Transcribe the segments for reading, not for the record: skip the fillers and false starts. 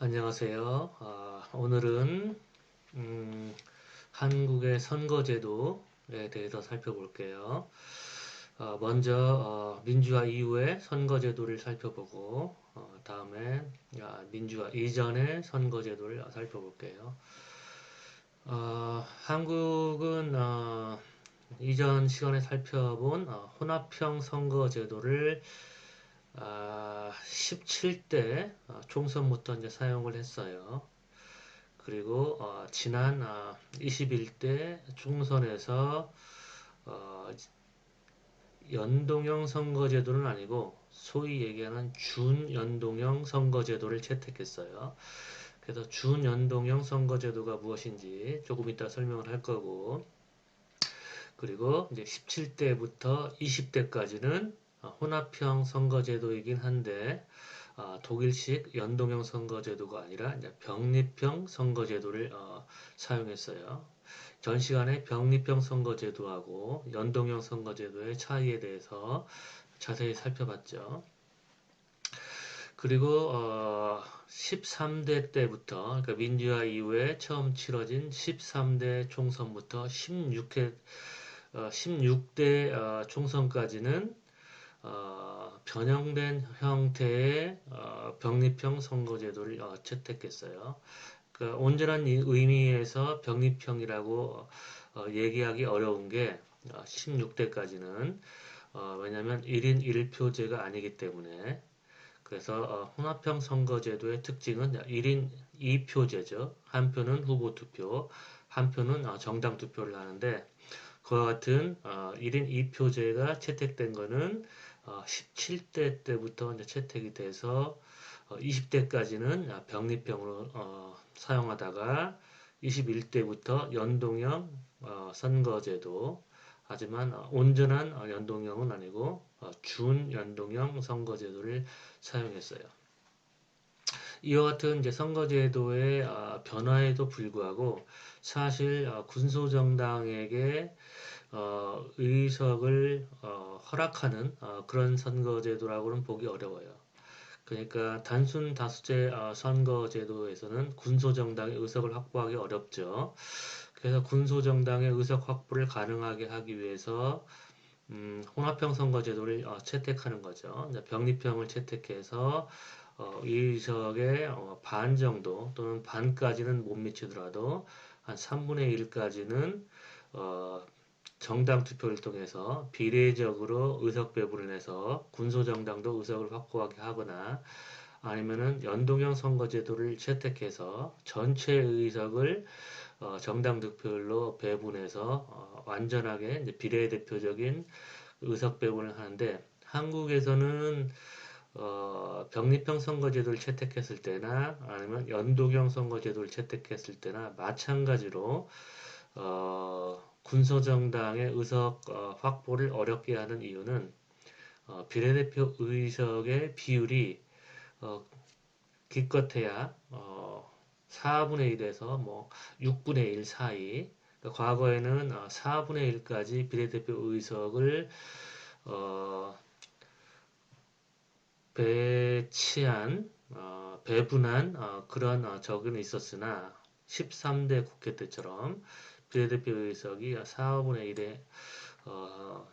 안녕하세요. 오늘은 한국의 선거제도에 대해서 살펴볼게요. 먼저 민주화 이후의 선거제도를 살펴보고 다음에 민주화 이전의 선거제도를 살펴볼게요. 한국은 이전 시간에 살펴본 혼합형 선거제도를 17대 총선부터 이제 사용을 했어요. 그리고 지난 21대 총선에서 어, 연동형 선거제도는 아니고 소위 얘기하는 준연동형 선거제도를 채택했어요. 그래서 준연동형 선거제도가 무엇인지 조금 이따 설명을 할 거고, 그리고 이제 17대부터 20대까지는 혼합형 선거제도이긴 한데 독일식 연동형 선거제도가 아니라 이제 병립형 선거제도를 사용했어요. 전 시간에 병립형 선거제도하고 연동형 선거제도의 차이에 대해서 자세히 살펴봤죠. 그리고 13대 때부터, 그러니까 민주화 이후에 처음 치러진 13대 총선부터 16대 총선까지는 변형된 형태의 병립형 선거제도를 채택했어요. 그 온전한 의미에서 병립형이라고 얘기하기 어려운 게 16대까지는 왜냐하면 1인 1표제가 아니기 때문에. 그래서 혼합형 선거제도의 특징은 1인 2표제죠. 한 표는 후보 투표, 한 표는 정당 투표를 하는데, 그와 같은 1인 2표제가 채택된 거는 17대 때부터 이제 채택이 돼서 20대까지는 병립형으로 사용하다가 21대부터 연동형 선거제도, 하지만 온전한 연동형은 아니고 준연동형 선거제도를 사용했어요. 이와 같은 이제 선거제도의 변화에도 불구하고 사실 군소정당에게 의석을 허락하는 그런 선거제도라고는 보기 어려워요. 그러니까 단순 다수제 선거제도에서는 군소정당의 의석을 확보하기 어렵죠. 그래서 군소정당의 의석 확보를 가능하게 하기 위해서 혼합형 선거제도를 채택하는 거죠. 병립형을 채택해서 의석의 반 정도 또는 반까지는 못 미치더라도 한 3분의 1까지는 정당 투표를 통해서 비례적으로 의석 배분을 해서 군소정당도 의석을 확보하게 하거나, 아니면은 연동형 선거제도를 채택해서 전체 의석을 정당 득표율로 배분해서 완전하게 이제 비례대표적인 의석 배분을 하는데, 한국에서는 병립형 선거제도를 채택했을 때나 아니면 연동형 선거제도를 채택했을 때나 마찬가지로 군소정당의 의석 확보를 어렵게 하는 이유는 비례대표 의석의 비율이 어, 기껏해야 4분의 1에서 뭐 6분의 1 사이, 그러니까 과거에는 4분의 1까지 비례대표 의석을 어, 배치한 배분한 그런 적은 있었으나 13대 국회 때처럼 비례대표 의석이 4분의 1에 어,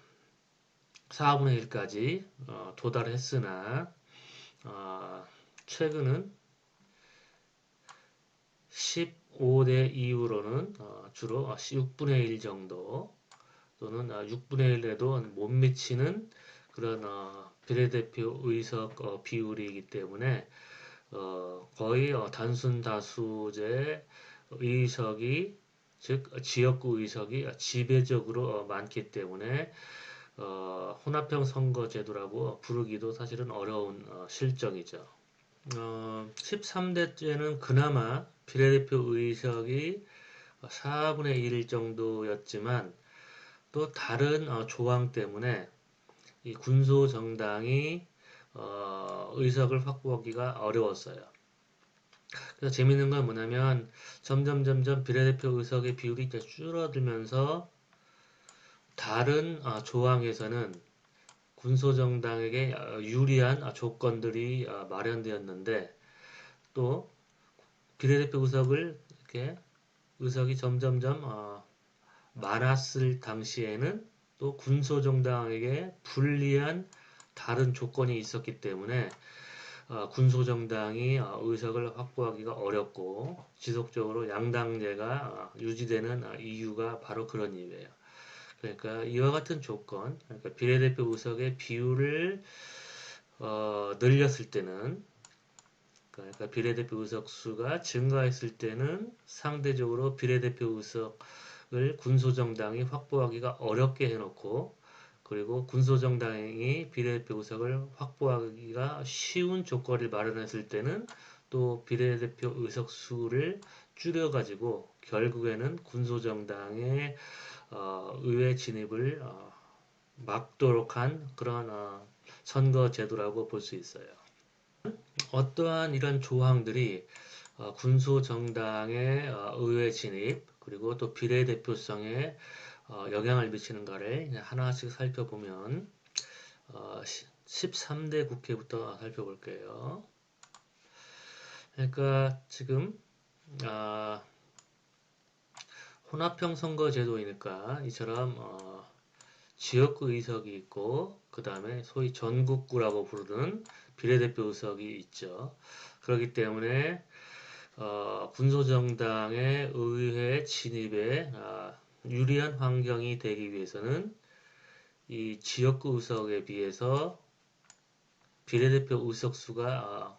4분의 1까지 도달했으나 최근은 15대 이후로는 주로 6분의 1 정도 또는 6분의 1에도 못 미치는 그런 비례대표 의석 비율이기 때문에 거의 단순 다수제 의석이, 즉 지역구 의석이 지배적으로 많기 때문에 혼합형 선거제도라고 부르기도 사실은 어려운 실정이죠. 13대째는 그나마 비례대표 의석이 4분의 1 정도였지만 또 다른 조항 때문에 이 군소 정당이 의석을 확보하기가 어려웠어요. 그래서 재밌는 건 뭐냐면 점점 비례대표 의석의 비율이 이제 줄어들면서 다른 조항에서는 군소정당에게 유리한 조건들이 마련되었는데, 또 비례대표 의석을 이렇게 의석이 점점점 많았을 당시에는 또 군소정당에게 불리한 다른 조건이 있었기 때문에 군소정당이 의석을 확보하기가 어렵고 지속적으로 양당제가 유지되는 이유가 바로 그런 이유예요. 그러니까 이와 같은 조건, 그러니까 비례대표 의석의 비율을 늘렸을 때는, 그러니까 비례대표 의석 수가 증가했을 때는 상대적으로 비례대표 의석을 군소정당이 확보하기가 어렵게 해놓고, 그리고 군소정당이 비례대표 의석을 확보하기가 쉬운 조건을 마련했을 때는 또 비례대표 의석 수를 줄여가지고 결국에는 군소정당의 의회 진입을 막도록 한 그런 선거 제도라고 볼 수 있어요. 어떠한 이런 조항들이 군소 정당의 의회 진입 그리고 또 비례대표성에 영향을 미치는가를 하나씩 살펴보면 13대 국회부터 살펴볼게요. 그러니까 지금 혼합형 선거 제도이니까 이처럼 지역구 의석이 있고 그 다음에 소위 전국구라고 부르는 비례대표 의석이 있죠. 그렇기 때문에 군소정당의 의회 진입에 유리한 환경이 되기 위해서는 이 지역구 의석에 비해서 비례대표 의석 수가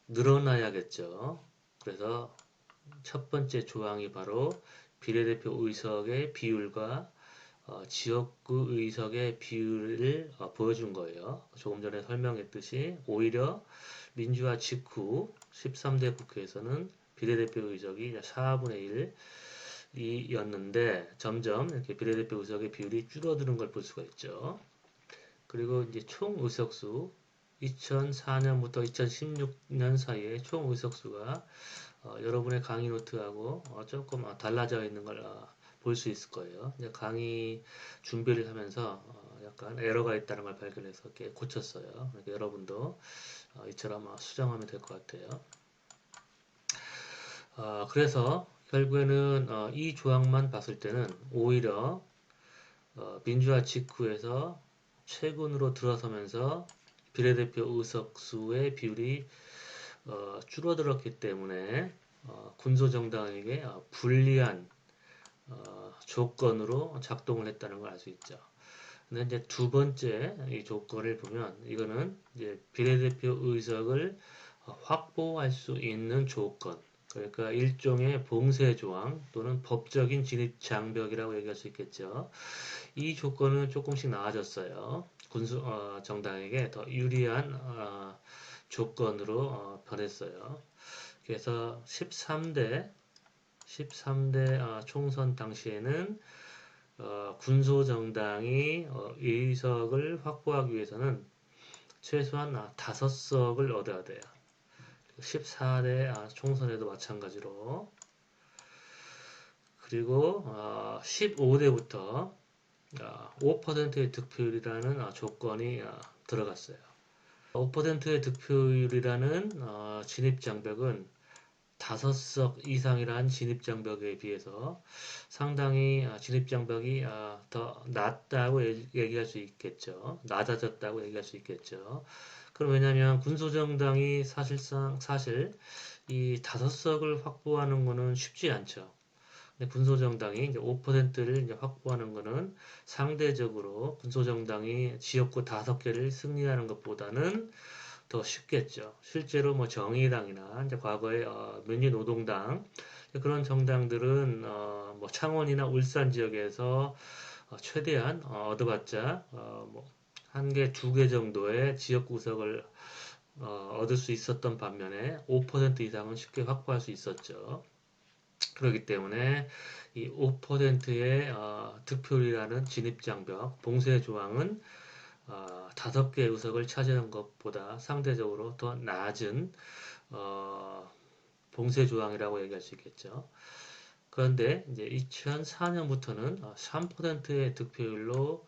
늘어나야겠죠. 그래서 첫 번째 조항이 바로 비례대표 의석의 비율과 지역구 의석의 비율을 보여준 거예요. 조금 전에 설명했듯이 오히려 민주화 직후 13대 국회에서는 비례대표 의석이 4분의 1이었는데 점점 이렇게 비례대표 의석의 비율이 줄어드는 걸 볼 수가 있죠. 그리고 이제 총 의석수 2004년부터 2016년 사이에 총 의석수가 여러분의 강의 노트하고 조금 달라져 있는 걸 볼 수 있을 거예요. 이제 강의 준비를 하면서 약간 에러가 있다는 걸 발견해서 이렇게 고쳤어요. 그러니까 여러분도 이처럼 수정하면 될 것 같아요. 그래서 결국에는 이 조항만 봤을 때는 오히려 민주화 직후에서 최근으로 들어서면서 비례대표 의석수의 비율이 줄어들었기 때문에 군소정당에게 불리한 조건으로 작동을 했다는 걸 알 수 있죠. 근데 이제 두 번째 이 조건을 보면 이거는 이제 비례대표 의석을 확보할 수 있는 조건. 그러니까 일종의 봉쇄 조항 또는 법적인 진입 장벽이라고 얘기할 수 있겠죠. 이 조건은 조금씩 나아졌어요. 군수 정당에게 더 유리한 조건으로 변했어요. 그래서 13대 총선 당시에는 군소 정당이 의석을 확보하기 위해서는 최소한 5석을 얻어야 돼요. 14대 총선에도 마찬가지로. 그리고 15대부터 5%의 득표율이라는 조건이 들어갔어요. 5%의 득표율이라는 진입장벽은 5석 이상이라는 진입장벽에 비해서 상당히 진입장벽이 더 낮다고 얘기할 수 있겠죠. 낮아졌다고 얘기할 수 있겠죠. 그럼 왜냐하면 군소정당이 사실 이 5석을 확보하는 것은 쉽지 않죠. 군소정당이 이제 5%를 이제 확보하는 것은 상대적으로 군소정당이 지역구 5개를 승리하는 것보다는 더 쉽겠죠. 실제로 뭐 정의당이나 이제 과거에 민주노동당 그런 정당들은 뭐 창원이나 울산 지역에서 최대한 얻어봤자 뭐 한 개, 두 개 정도의 지역 구석을 얻을 수 있었던 반면에 5% 이상은 쉽게 확보할 수 있었죠. 그렇기 때문에 이 5%의 득표율이라는 진입장벽, 봉쇄 조항은 5개 의석을 차지하는 것보다 상대적으로 더 낮은 봉쇄 조항이라고 얘기할 수 있겠죠. 그런데 이제 2004년부터는 3%의 득표율로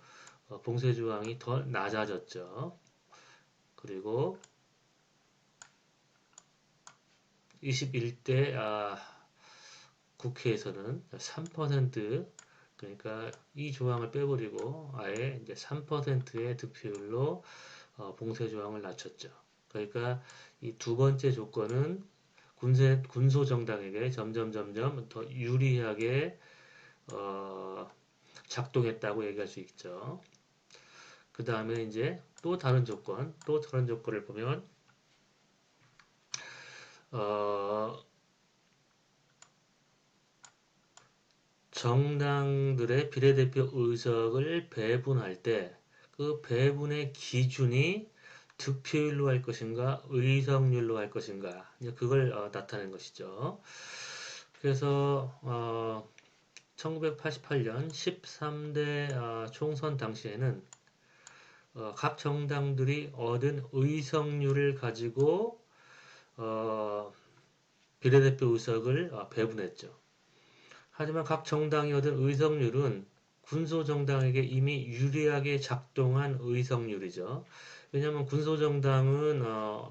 봉쇄 조항이 더 낮아졌죠. 그리고 21대 국회에서는 3% 그러니까 이 조항을 빼버리고 아예 이제 3%의 득표율로 봉쇄 조항을 낮췄죠. 그러니까 이 두 번째 조건은 군소 정당에게 점점 더 유리하게 작동했다고 얘기할 수 있죠. 그 다음에 이제 또 다른 조건을 보면 정당들의 비례대표 의석을 배분할 때 그 배분의 기준이 득표율로 할 것인가 의석률로 할 것인가 그걸 나타낸 것이죠. 그래서 1988년 13대 총선 당시에는 각 정당들이 얻은 의석률을 가지고 비례대표 의석을 배분했죠. 하지만 각 정당이 얻은 의석률은 군소정당에게 이미 유리하게 작동한 의석률이죠. 왜냐하면 군소정당은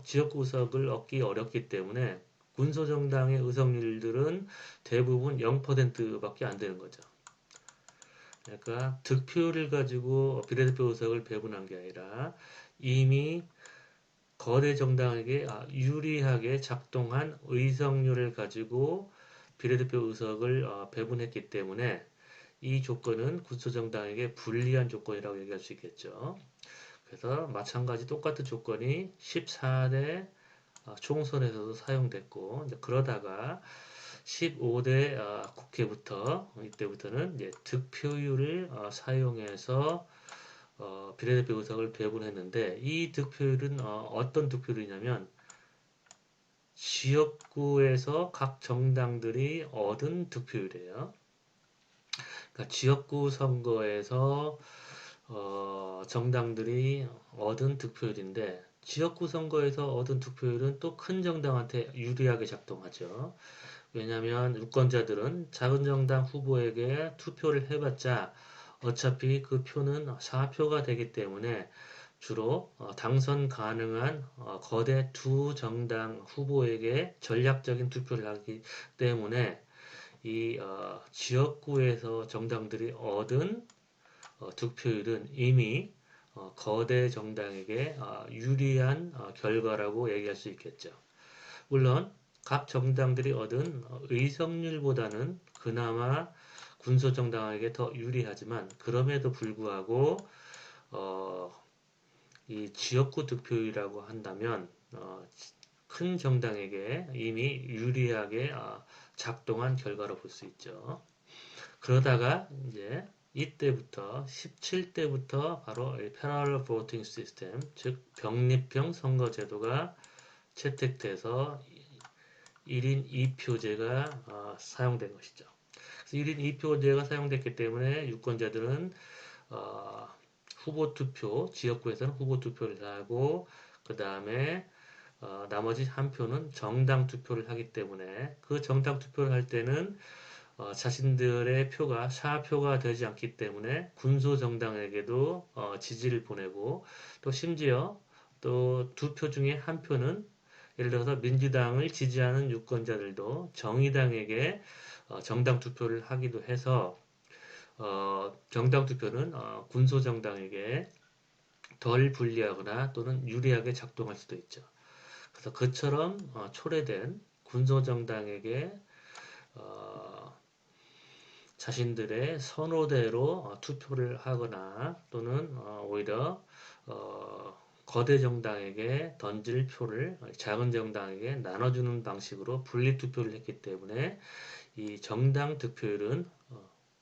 지역구 의석을 얻기 어렵기 때문에 군소정당의 의석률들은 대부분 0%밖에 안 되는 거죠. 그러니까 득표율을 가지고 비례대표 의석을 배분한 게 아니라 이미 거대 정당에게 유리하게 작동한 의석률을 가지고 비례대표 의석을 배분했기 때문에 이 조건은 군소정당에게 불리한 조건이라고 얘기할 수 있겠죠. 그래서 마찬가지 똑같은 조건이 14대 총선에서도 사용됐고 그러다가 15대 이때부터는 이제 득표율을 사용해서 비례대표 의석을 배분했는데 이 득표율은 어떤 득표율이냐면 지역구에서 각 정당들이 얻은 득표율이에요. 그러니까 지역구 선거에서 정당들이 얻은 득표율인데 지역구 선거에서 얻은 득표율은 또 큰 정당한테 유리하게 작동하죠. 왜냐하면 유권자들은 작은 정당 후보에게 투표를 해봤자 어차피 그 표는 4표가 되기 때문에 주로 당선 가능한 거대 두 정당 후보에게 전략적인 투표를 하기 때문에 이 지역구에서 정당들이 얻은 득표율은 이미 거대 정당에게 유리한 결과라고 얘기할 수 있겠죠. 물론 각 정당들이 얻은 의석률보다는 그나마 군소정당에게 더 유리하지만 그럼에도 불구하고 이 지역구 득표율이라고 한다면 큰 정당에게 이미 유리하게 작동한 결과로 볼 수 있죠. 그러다가 이제 이때부터 17대부터 바로 패러럴 보팅 시스템 즉 병립형 선거 제도가 채택돼서 1인 2표제가 사용된 것이죠. 그래서 1인 2표제가 사용됐기 때문에 유권자들은 후보 투표, 지역구에서는 후보 투표를 하고 그 다음에 나머지 한 표는 정당 투표를 하기 때문에 그 정당 투표를 할 때는 자신들의 표가 4표가 되지 않기 때문에 군소 정당에게도 지지를 보내고 또 심지어 또 두 표 중에 한 표는 예를 들어서 민주당을 지지하는 유권자들도 정의당에게 정당 투표를 하기도 해서 정당 투표는 군소 정당에게 덜 불리하거나 또는 유리하게 작동할 수도 있죠. 그래서 그처럼 초래된 군소 정당에게 자신들의 선호대로 투표를 하거나 또는 오히려 거대 정당에게 던질 표를 작은 정당에게 나눠주는 방식으로 분리투표를 했기 때문에 이 정당 득표율은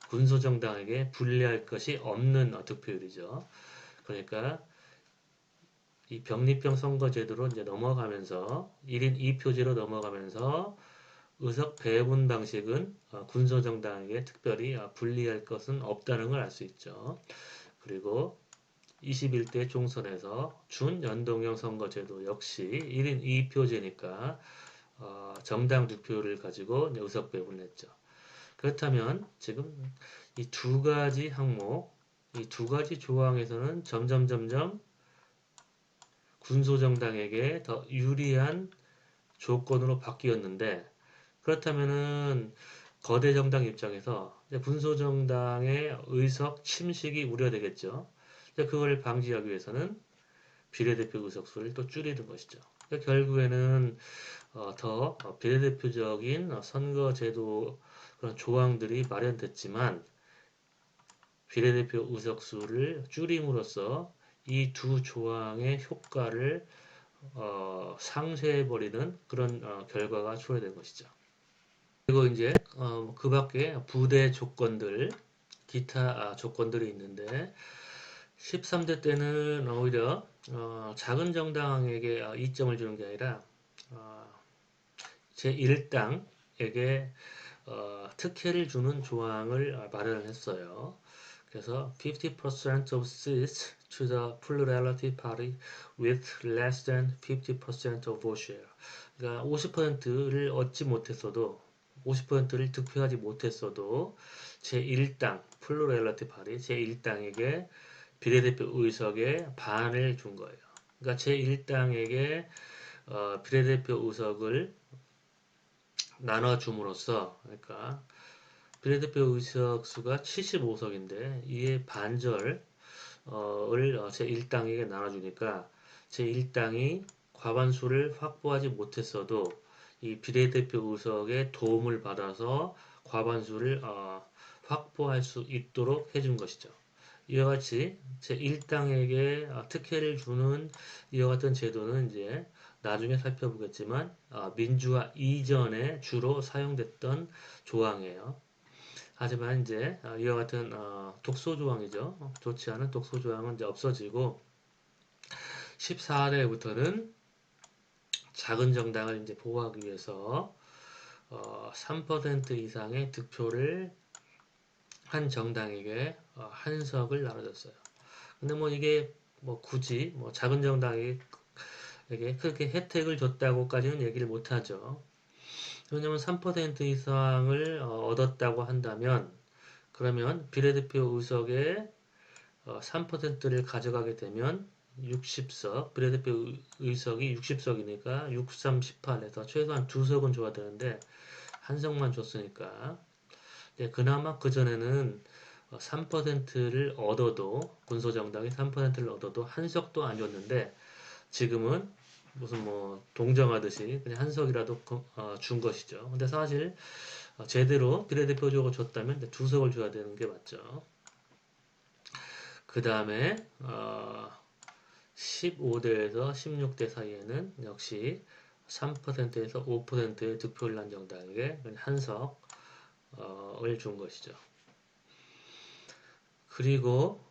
군소 정당에게 불리할 것이 없는 득표율이죠. 그러니까 이 병립형 선거제도로 이제 넘어가면서 1인 2표제로 넘어가면서 의석 배분 방식은 군소 정당에게 특별히 불리할 것은 없다는 걸 알 수 있죠. 그리고 21대 총선에서 준연동형 선거제도 역시 1인 2표제니까 정당 득표를 가지고 의석 배분을 했죠. 그렇다면 지금 이 두 가지 항목, 이 두 가지 조항에서는 점점 군소 정당에게 더 유리한 조건으로 바뀌었는데 그렇다면은 거대 정당 입장에서 군소 정당의 의석 침식이 우려되겠죠. 그걸 방지하기 위해서는 비례대표 의석수를 또 줄이는 것이죠. 결국에는 더 비례대표적인 선거제도 그런 조항들이 마련됐지만 비례대표 의석수를 줄임으로써 이 두 조항의 효과를 상쇄해버리는 그런 결과가 초래된 것이죠. 그리고 이제 그 밖에 부대 조건들, 기타 조건들이 있는데 13대 때는 오히려 작은 정당에게 이점을 주는 게 아니라 어, 제1당에게 특혜를 주는 조항을 마련을 했어요. 그래서 50% of seats to the plurality party with less than 50% of vote share. 그러니까 50%를 얻지 못했어도 50%를 득표하지 못했어도 제1당 플루렐러티 파리 제1당에게 비례대표 의석의 반을 준 거예요. 그러니까 제1당에게 비례대표 의석을 나눠줌으로써 그러니까 비례대표 의석 수가 75석인데 이에 반절을 제1당에게 나눠주니까 제1당이 과반수를 확보하지 못했어도 이 비례대표 의석의 도움을 받아서 과반수를 확보할 수 있도록 해준 것이죠. 이와 같이 제1당에게 특혜를 주는 이와 같은 제도는 이제 나중에 살펴보겠지만 민주화 이전에 주로 사용됐던 조항이에요. 하지만 이제 이와 같은 독소 조항이죠. 좋지 않은 독소 조항은 이제 없어지고 14대부터는 작은 정당을 이제 보호하기 위해서 3% 이상의 득표를 한 정당에게 한 석을 나눠줬어요. 근데 뭐 이게 뭐 굳이 뭐 작은 정당에게 그렇게 혜택을 줬다고까지는 얘기를 못하죠. 왜냐면 3% 이상을 얻었다고 한다면 그러면 비례대표 의석의 3%를 가져가게 되면 60석, 비례대표 의석이 60석이니까 6, 3, 18에서 최소한 2석은 줘야 되는데 한 석만 줬으니까 그나마 그전에는 3%를 얻어도 군소정당이 3%를 얻어도 한 석도 안 줬는데 지금은 무슨 뭐 동정하듯이 그냥 한 석이라도 준 것이죠. 근데 사실 제대로 비례대표적으로 줬다면 2석을 줘야 되는 게 맞죠. 그 다음에 15대에서 16대 사이에는 역시 3%에서 5%의 득표를 난 정당에게 한 석을 준 것이죠. 그리고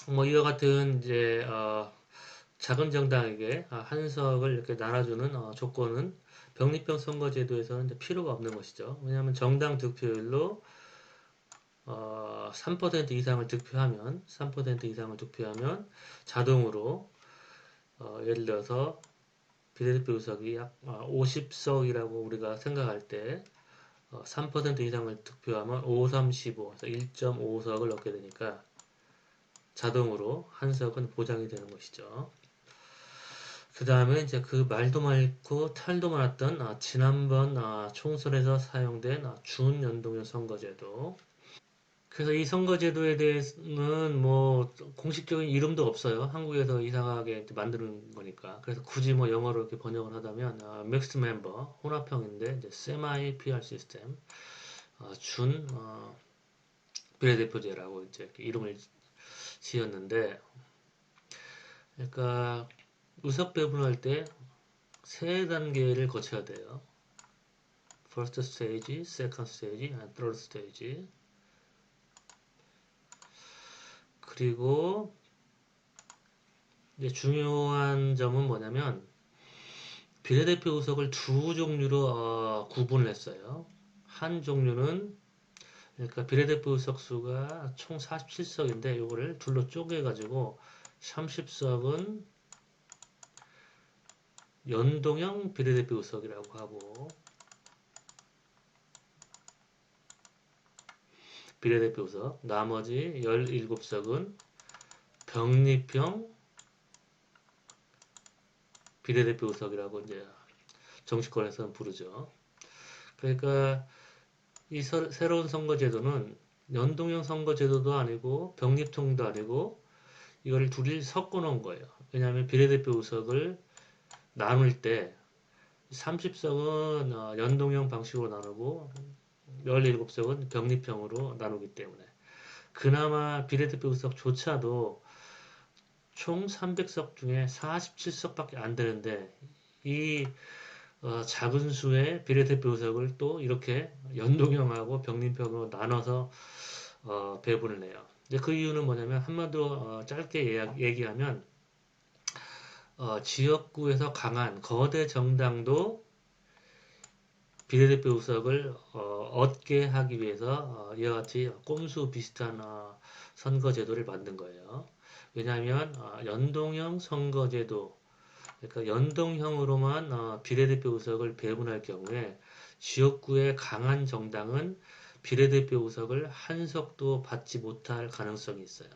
뭐 이와 같은 이제 작은 정당에게 한 석을 이렇게 나눠주는 조건은 병립형 선거제도에서는 이제 필요가 없는 것이죠. 왜냐하면 정당 득표율로 3% 이상을 득표하면 3% 이상을 득표하면 자동으로 예를 들어서 비례대표 의석이 약 50석이라고 우리가 생각할 때 3% 이상을 득표하면 5, 3, 15, 1.5석을 얻게 되니까 자동으로 한 석은 보장이 되는 것이죠. 그 다음에 이제 그 말도 많고 탈도 많았던 지난번 총선에서 사용된 준연동형 선거제도. 그래서 이 선거제도에 대해서는 뭐 공식적인 이름도 없어요. 한국에서 이상하게 만드는 거니까. 그래서 굳이 뭐 영어로 이렇게 번역을 하다면 믹스 멤버 혼합형인데 이제 세마이 PR 시스템 준 비례대표제라고 이제 이렇게 이름을 지었는데 그러니까 의석 배분할 때 세 단계를 거쳐야 돼요. First stage, second stage, and third stage. 그리고 이제 중요한 점은 뭐냐면 비례대표 의석을 두 종류로 구분을 했어요. 한 종류는 그러니까 비례대표 의석 수가 총 47석인데 이거를 둘로 쪼개가지고 30석은 연동형 비례대표 의석이라고 하고 비례대표 의석 나머지 17석은 병립형 비례대표 의석이라고 이제 정치권에서는 부르죠. 그러니까 이 새로운 선거제도는 연동형 선거제도도 아니고 병립통도 아니고 이거를 둘이 섞어 놓은 거예요. 왜냐하면 비례대표 의석을 나눌 때 30석은 연동형 방식으로 나누고 17석은 병립형으로 나누기 때문에 그나마 비례대표 의석조차도 총 300석 중에 47석밖에 안 되는데 이 작은 수의 비례대표 의석을 또 이렇게 연동형하고 병립형으로 나눠서 배분을 해요. 이제 그 이유는 뭐냐면 한마디로 짧게 얘기하면 지역구에서 강한 거대 정당도 비례대표 의석을 얻게 하기 위해서 이와 같이 꼼수 비슷한 선거제도를 만든 거예요. 왜냐하면 연동형 선거제도, 그러니까 연동형으로만 비례대표 의석을 배분할 경우에 지역구의 강한 정당은 비례대표 의석을 한 석도 받지 못할 가능성이 있어요.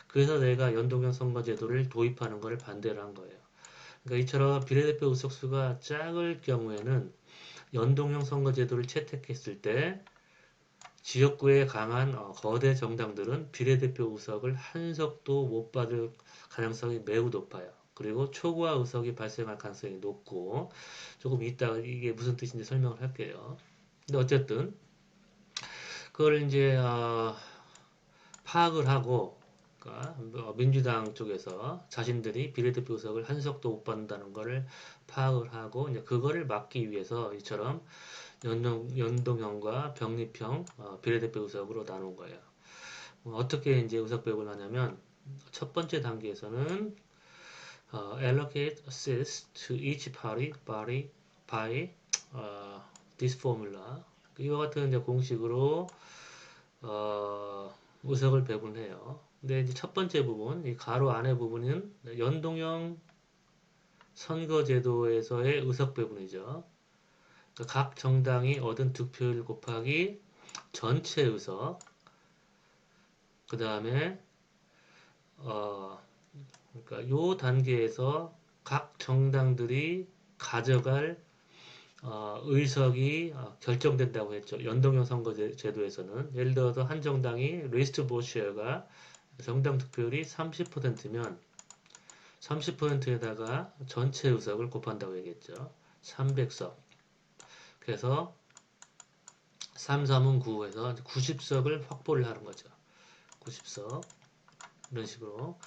그래서 내가 연동형 선거제도를 도입하는 것을 반대를 한 거예요. 그러니까 이처럼 비례대표 의석수가 작을 경우에는 연동형 선거제도를 채택했을 때 지역구에 강한 거대 정당들은 비례대표 의석을 한 석도 못 받을 가능성이 매우 높아요. 그리고 초과 의석이 발생할 가능성이 높고 조금 이따가 이게 무슨 뜻인지 설명을 할게요. 근데 어쨌든 그걸 이제 파악을 하고 그러니까 민주당 쪽에서 자신들이 비례대표 의석을 한 석도 못 받는다는 것을 파악을 하고 이제 그거를 막기 위해서 이처럼 연동형과 병립형 비례대표 의석으로 나눈 거예요. 어떻게 이제 의석 배분을 하냐면 첫 번째 단계에서는 allocate seats to each party by this formula. 이와 같은 이제 공식으로 의석을 배분해요. 근데 이제 첫 번째 부분, 이 가로 안의 부분은 연동형 선거제도에서의 의석 배분이죠. 각 정당이 얻은 득표율 곱하기 전체 의석, 그 다음에 그러니까 요 단계에서 각 정당들이 가져갈 의석이 결정된다고 했죠. 연동형 선거제도에서는 예를 들어서 한 정당이 리스트 보시어가 정당 득표율이 30%면 30%에다가 전체 의석을 곱한다고 얘기했죠. 300석. 그래서 3, 3은 9에서 90석을 확보를 하는 거죠. 90석. 이런 식으로.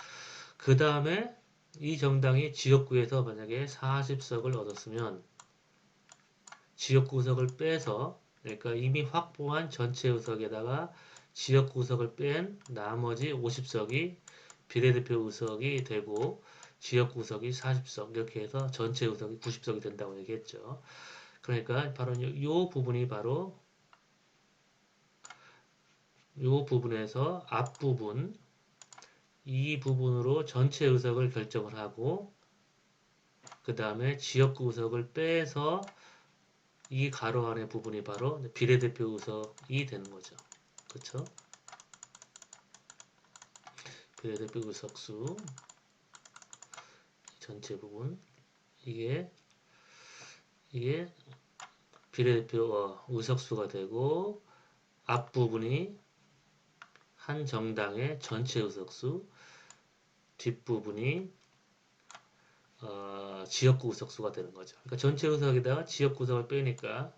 그 다음에 이 정당이 지역구에서 만약에 40석을 얻었으면 지역구 의석을 빼서 그러니까 이미 확보한 전체 의석에다가 지역구 의석을 뺀 나머지 50석이 비례대표 의석이 되고 지역구 의석이 40석 이렇게 해서 전체 의석이 90석이 된다고 얘기했죠. 그러니까 바로 이 부분이 바로 이 부분에서 앞부분 이 부분으로 전체 의석을 결정을 하고 그 다음에 지역구 의석을 빼서 이 가로 안의 부분이 바로 비례대표 의석이 되는 거죠. 그렇죠? 비례대표 의석수 전체 부분 이게 비례대표 의석수가 되고 앞부분이 한 정당의 전체 의석수 뒷부분이 지역구 의석수가 되는 거죠. 그러니까 전체 의석에다가 지역구 의석을 빼니까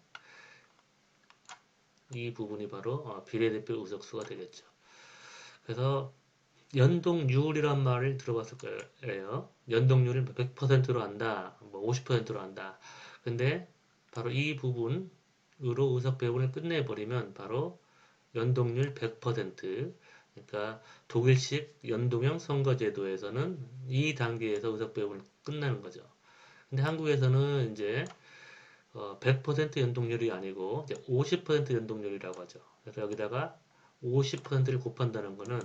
이 부분이 바로 비례대표 의석수가 되겠죠. 그래서 연동률이란 말을 들어봤을 거예요. 연동률은 100%로 한다, 뭐 50%로 한다. 근데 바로 이 부분으로 의석 배분을 끝내버리면 바로 연동률 100%. 그러니까 독일식 연동형 선거제도에서는 이 단계에서 의석 배분을 끝나는 거죠. 근데 한국에서는 이제 100% 연동률이 아니고 이제 50% 연동률이라고 하죠. 그래서 여기다가 50%를 곱한다는 거는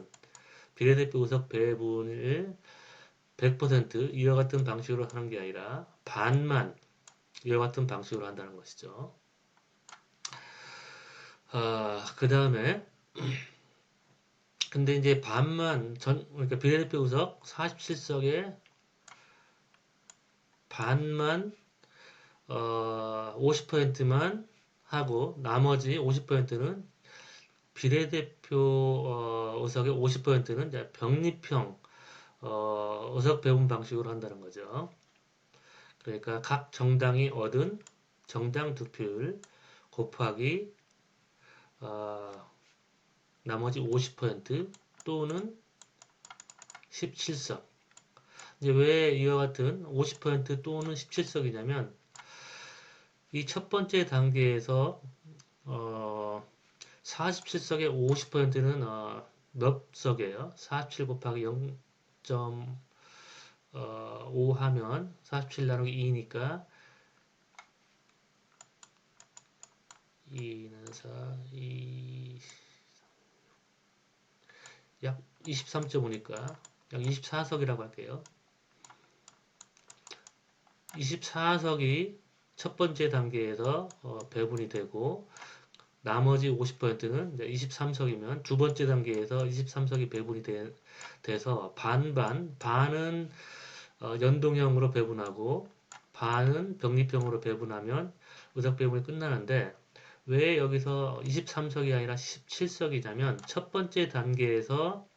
비례대표 의석 배분을 100% 이와 같은 방식으로 하는 게 아니라 반만 이와 같은 방식으로 한다는 것이죠. 그 다음에 근데 이제 반만 그러니까 비례대표 의석 47석에 반만 50%만 하고 나머지 50%는 비례대표 의석의 50%는 이제 병립형 의석 배분 방식으로 한다는 거죠. 그러니까 각 정당이 얻은 정당 득표율 곱하기 나머지 50% 또는 17석. 이제 왜 이와 같은 50% 또는 17석이냐면 이 첫 번째 단계에서 47석의 50%는 몇 석이에요? 47 곱하기 0.5 하면 47 나누기 2니까 2는 4, 2, 약 23.5니까 약 24석이라고 할게요. 24석이 첫 번째 단계에서 배분이 되고 나머지 50%는 이제 23석이면 두 번째 단계에서 23석이 배분이 돼서 반은 연동형으로 배분하고 반은 병립형으로 배분하면 의석 배분이 끝나는데 왜 여기서 23석이 아니라 17석이냐면 첫 번째 단계에서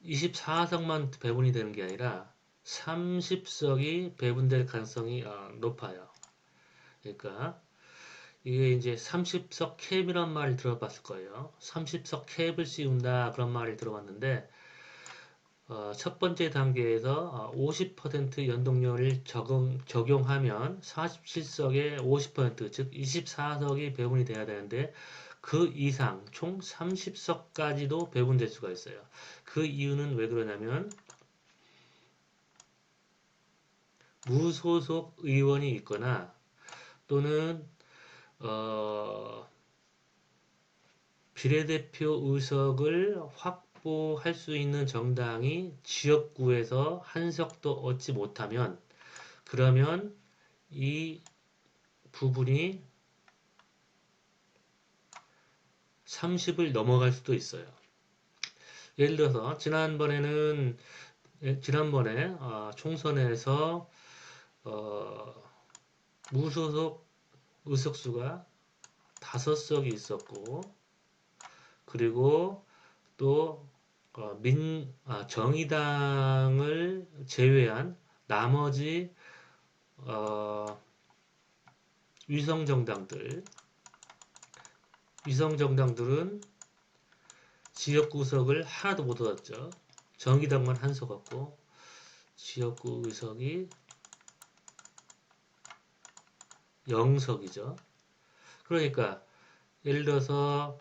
24석만 배분이 되는 게 아니라 30석이 배분될 가능성이 높아요. 그러니까 이게 이제 30석 캡이란 말을 들어봤을 거예요. 30석 캡을 씌운다 그런 말을 들어봤는데 첫 번째 단계에서 50% 연동률을 적용하면 47석의 50%, 즉 24석이 배분이 돼야 되는데 그 이상 총 30석까지도 배분될 수가 있어요. 그 이유는 왜 그러냐면 무소속 의원이 있거나 또는 비례대표 의석을 확보할 수 있는 정당이 지역구에서 한 석도 얻지 못하면 그러면 이 부분이 30을 넘어갈 수도 있어요. 예를 들어서 지난번에 총선에서 무소속 의석수가 5석이 있었고 그리고 또 정의당을 제외한 나머지 위성정당들은 지역구 의석을 하나도 못 얻었죠. 정의당만 한 석 얻고 지역구 의석이 0석이죠. 그러니까 예를 들어서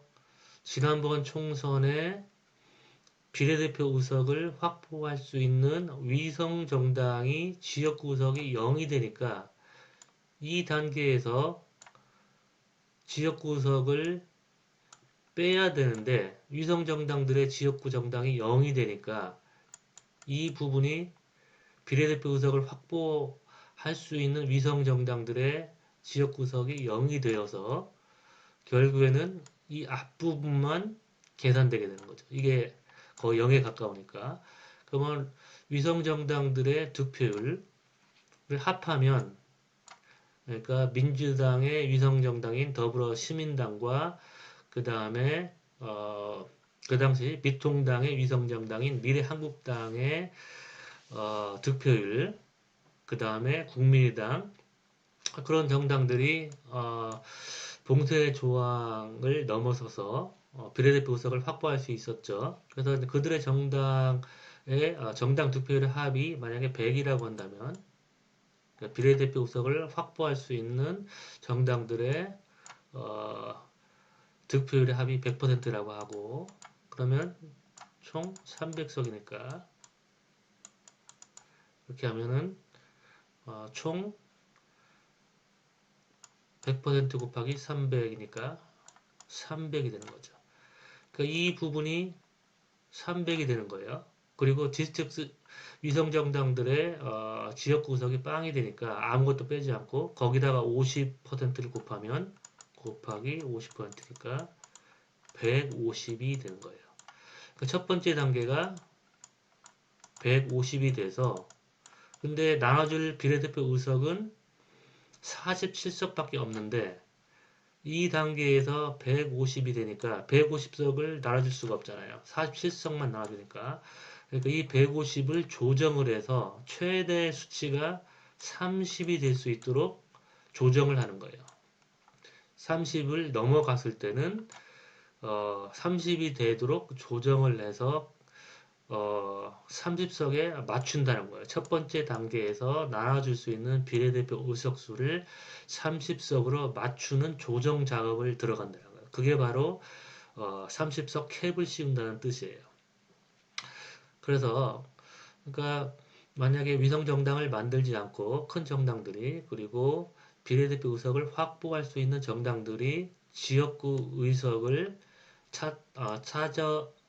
지난번 총선에 비례대표 의석을 확보할 수 있는 위성정당이 지역구 의석이 0이 되니까 이 단계에서 지역구 의석을 빼야 되는데 위성정당들의 지역구 정당이 0이 되니까 이 부분이 비례대표 의석을 확보할 수 있는 위성정당들의 지역구 의석이 0이 되어서 결국에는 이 앞부분만 계산되게 되는 거죠. 이게 거의 0에 가까우니까. 그러면 위성정당들의 득표율을 합하면 그러니까 민주당의 위성정당인 더불어시민당과 그 다음에 그 당시 미통당의 위성정당인 미래한국당의 득표율 그 다음에 국민의당 그런 정당들이 봉쇄 조항을 넘어서서 비례대표 의석을 확보할 수 있었죠. 그래서 그들의 정당 득표율의 합이 만약에 100이라고 한다면 그러니까 비례대표 의석을 확보할 수 있는 정당들의 득표율의 합이 100%라고 하고 그러면 총 300석이니까 이렇게 하면은 총 100% 곱하기 300이니까 300이 되는 거죠. 그러니까 이 부분이 300이 되는 거예요. 그리고 디스트릭트 위성정당들의 지역구 의석이 빵이 되니까 아무것도 빼지 않고 거기다가 50%를 곱하면 곱하기 50%니까 150이 되는 거예요. 그 첫 번째 단계가 150이 돼서 근데 나눠줄 비례대표 의석은 47석밖에 없는데 이 단계에서 150이 되니까 150석을 나눠줄 수가 없잖아요. 47석만 나눠주니까. 그러니까 이 150을 조정을 해서 최대 수치가 30이 될 수 있도록 조정을 하는 거예요. 30을 넘어갔을 때는 30이 되도록 조정을 해서 30석에 맞춘다는 거예요. 첫 번째 단계에서 나눠줄 수 있는 비례대표 의석수를 30석으로 맞추는 조정 작업을 들어간다는 거예요. 그게 바로 30석 캡을 씌운다는 뜻이에요. 그래서 그러니까 만약에 위성 정당을 만들지 않고 큰 정당들이 그리고 비례대표 의석을 확보할 수 있는 정당들이 지역구 의석을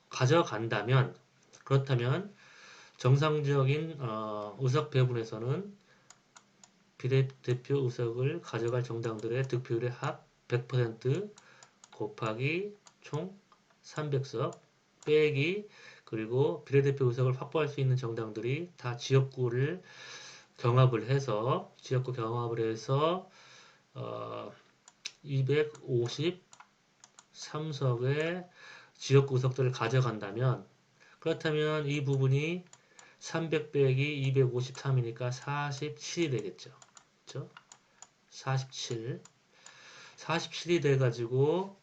가져간다면 그렇다면 정상적인 의석 배분에서는 비례대표 의석을 가져갈 정당들의 득표율의 합 100% 곱하기 총 300석 빼기 그리고 비례대표 의석을 확보할 수 있는 정당들이 다 지역구 경합을 해서 253석의 지역구 의석들을 가져간다면 그렇다면 이 부분이 300 빼기 253이니까 47이 되겠죠. 그렇죠? 47. 47이 돼가지고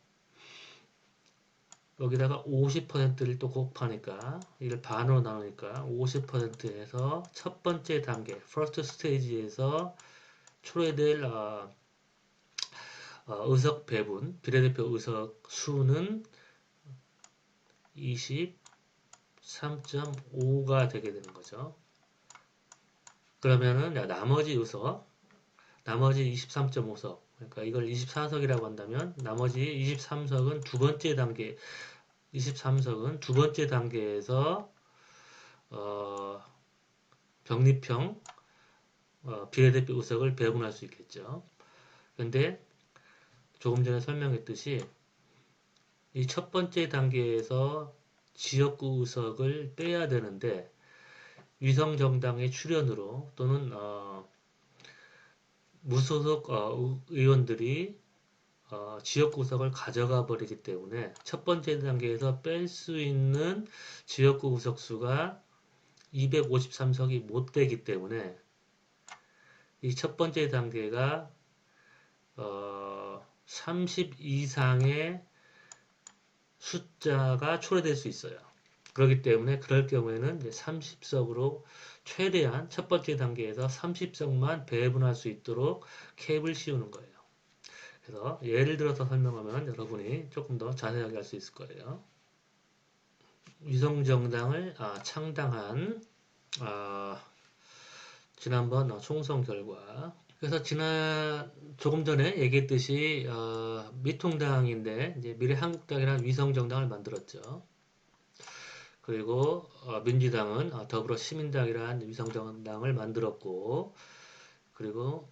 여기다가 50%를 또 곱하니까 이걸 반으로 나누니까 50%에서 첫 번째 단계, first stage에서 초래될 의석 배분, 비례대표 의석 수는 23.5가 되게 되는 거죠. 그러면은 나머지 의석, 나머지 23.5석, 그러니까 이걸 24석이라고 한다면 나머지 23석은 두 번째 단계, 23석은 두 번째 단계에서 병립형 비례대표 의석을 배분할 수 있겠죠. 근데 조금 전에 설명했듯이 이 첫 번째 단계에서 지역구 의석을 빼야 되는데 위성 정당의 출연으로 또는 무소속 의원들이 지역구 의석을 가져가 버리기 때문에 첫 번째 단계에서 뺄 수 있는 지역구 의석수가 253석이 못 되기 때문에 이 첫 번째 단계가 30 이상의 숫자가 초래될 수 있어요. 그렇기 때문에 그럴 경우에는 이제 30석으로 최대한 첫 번째 단계에서 30석만 배분할 수 있도록 캡을 씌우는 거예요. 그래서 예를 들어서 설명하면 여러분이 조금 더 자세하게 할 수 있을 거예요. 위성정당을 창당한 지난번 총선 결과 그래서 조금 전에 얘기했듯이 미통당인데 이제 미래한국당이라는 위성정당을 만들었죠. 그리고 민주당은 더불어시민당이라는 위성정당을 만들었고 그리고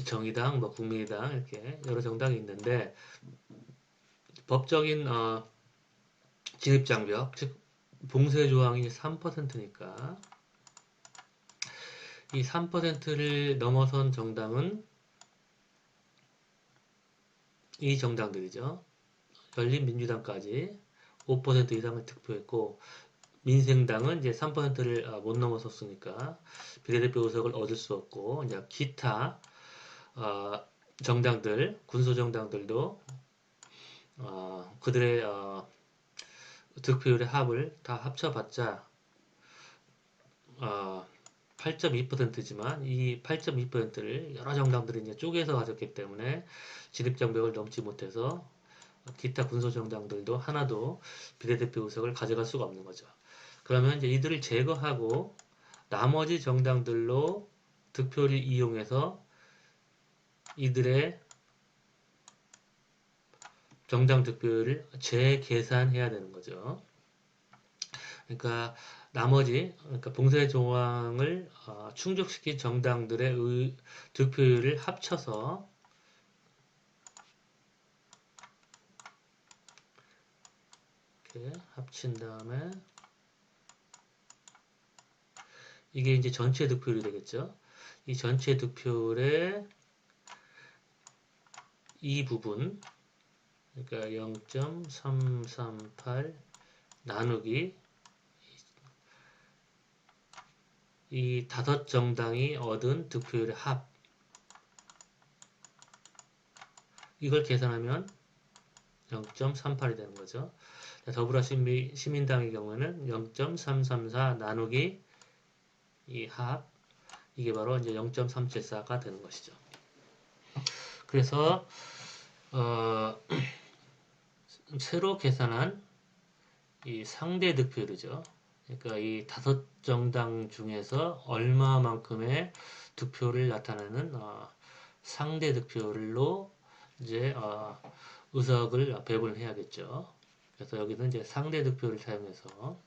정의당, 뭐 국민의당 이렇게 여러 정당이 있는데 법적인 진입장벽 즉 봉쇄 조항이 3%니까 이 3%를 넘어선 정당은 이 정당들이죠. 열린민주당까지 5% 이상을 득표했고 민생당은 이제 3%를 못 넘어섰으니까 비례대표 의석을 얻을 수 없고 이제 기타 정당들 군소정당들도 그들의 득표율의 합을 다 합쳐봤자 8.2%지만 이 8.2%를 여러 정당들이 이제 쪼개서 가졌기 때문에 진입장벽을 넘지 못해서 기타 군소정당들도 하나도 비례대표 의석을 가져갈 수가 없는 거죠. 그러면 이제 이들을 제거하고 나머지 정당들로 득표를 이용해서 이들의 정당 득표율을 재계산해야 되는 거죠. 그러니까 그러니까 봉쇄 조항을 충족시킨 정당들의 득표율을 합쳐서 이렇게 합친 다음에 이게 이제 전체 득표율이 되겠죠. 이 전체 득표율의 이 부분, 그러니까 0.338 나누기 이 다섯 정당이 얻은 득표율의 합, 이걸 계산하면 0.38이 되는 거죠. 더불어시민당의 경우에는 0.334 나누기 이 합, 이게 바로 이제 0.374가 되는 것이죠. 그래서 새로 계산한 이 상대 득표율이죠. 그러니까 이 다섯 정당 중에서 얼마만큼의 득표를 나타내는 상대 득표율로 이제 의석을 배분을 해야겠죠. 그래서 여기는 이제 상대 득표를 사용해서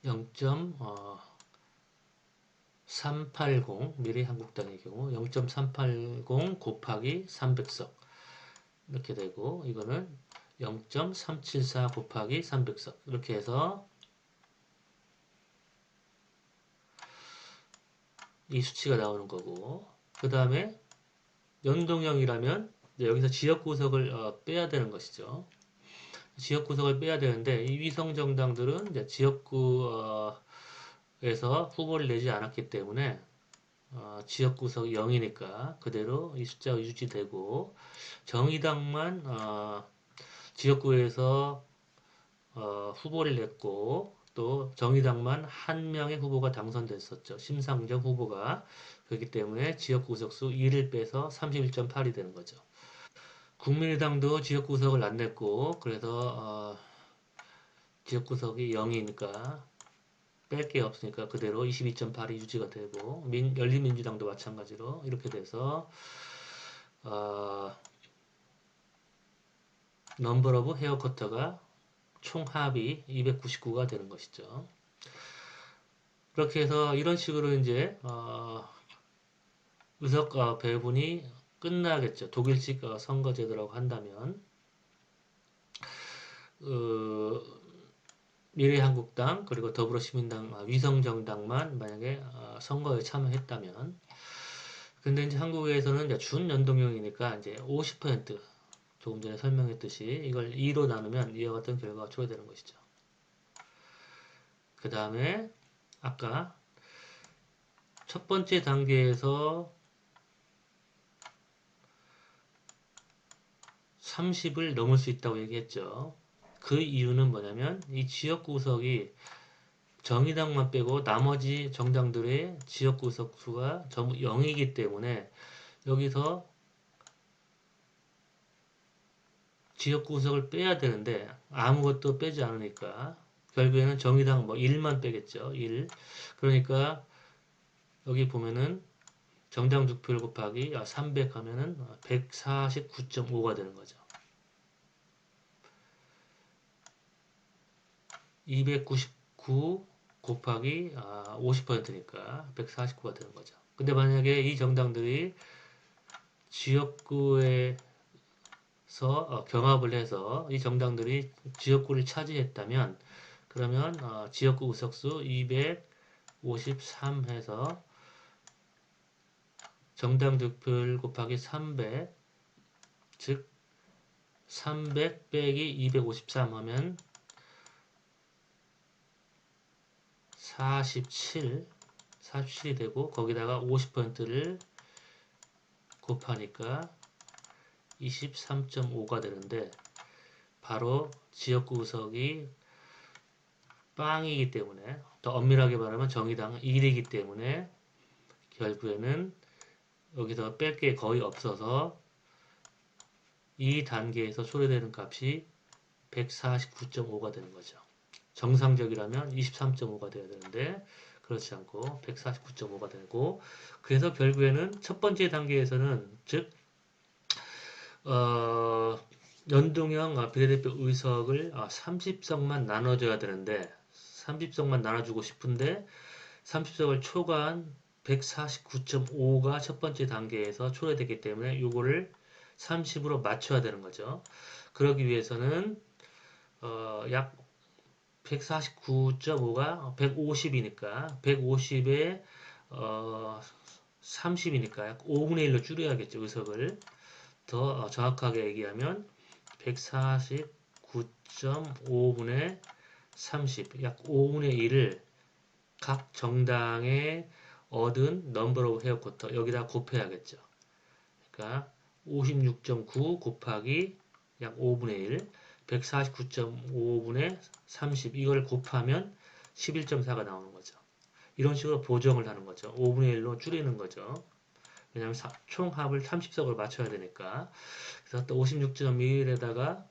0.380 미래한국당의 경우 0.380 곱하기 300석 이렇게 되고 이거는 0.374 곱하기 300석 이렇게 해서 이 수치가 나오는 거고 그 다음에 연동형이라면 여기서 지역구석을 빼야 되는 것이죠. 지역구석을 빼야 되는데 이 위성정당들은 이제 지역구에서 후보를 내지 않았기 때문에 지역구석이 0이니까 그대로 이 숫자가 유지되고 정의당만 지역구에서 후보를 냈고 또 정의당만 한 명의 후보가 당선됐었죠. 심상정 후보가. 그렇기 때문에 지역구석수 2를 빼서 31.8이 되는 거죠. 국민의당도 지역구석을 안 냈고 그래서 지역구석이 0이니까 뺄 게 없으니까 그대로 22.8이 유지가 되고 열린민주당도 마찬가지로 이렇게 돼서 넘버 오브 헤어커터가 총 합이 299가 되는 것이죠. 그렇게 해서 이런 식으로 이제 의석 배분이 끝나겠죠. 독일식 선거제도라고 한다면 미래한국당 그리고 더불어시민당 위성정당만 만약에 선거에 참여했다면 근데 이제 한국에서는 이제 준연동형이니까 이제 50% 조금 전에 설명했듯이 이걸 2로 나누면 이와 같은 결과가 초래되는 것이죠. 그 다음에 아까 첫 번째 단계에서 30을 넘을 수 있다고 얘기했죠. 그 이유는 뭐냐면 이 지역구석이 정의당만 빼고 나머지 정당들의 지역구석 수가 전부 0이기 때문에 여기서 지역구석을 빼야 되는데 아무것도 빼지 않으니까 결국에는 정의당 뭐 1만 빼겠죠. 1. 그러니까 여기 보면은 정당 득표율 곱하기 300 하면은 149.5가 되는 거죠. 299 곱하기 50%니까 149가 되는 거죠. 근데 만약에 이 정당들이 지역구에서 경합을 해서 이 정당들이 지역구를 차지했다면 그러면 지역구 의석수 253 해서 정당 득표율 곱하기 300 즉 300 빼기 253 하면 47이 되고 거기다가 50%를 곱하니까 23.5가 되는데 바로 지역구 의석이 빵이기 때문에 더 엄밀하게 말하면 정의당은 1이기 때문에 결국에는 여기서 뺄 게 거의 없어서 이 단계에서 초래되는 값이 149.5가 되는 거죠. 정상적이라면 23.5가 돼야 되는데 그렇지 않고 149.5가 되고 그래서 결국에는 첫 번째 단계에서는 즉 연동형 비례대표 의석을 30석만 나눠줘야 되는데 30석만 나눠주고 싶은데 30석을 초과한 149.5가 첫 번째 단계에서 초래되기 때문에 이거를 30으로 맞춰야 되는 거죠. 그러기 위해서는 약 149.5가 150이니까 150에 30이니까 약 5분의 1로 줄여야겠죠. 의석을 더 정확하게 얘기하면 149.5분의 30, 약 5분의 1을 각 정당에 얻은 넘버 오브 헤어 쿼터 여기다 곱해야겠죠. 그러니까 56.9 곱하기 약 5분의 1, 149.5분의 30 이걸 곱하면 11.4가 나오는 거죠. 이런 식으로 보정을 하는 거죠. 5분의 1로 줄이는 거죠. 왜냐하면 총합을 30석을 맞춰야 되니까. 그래서 또 56.1에다가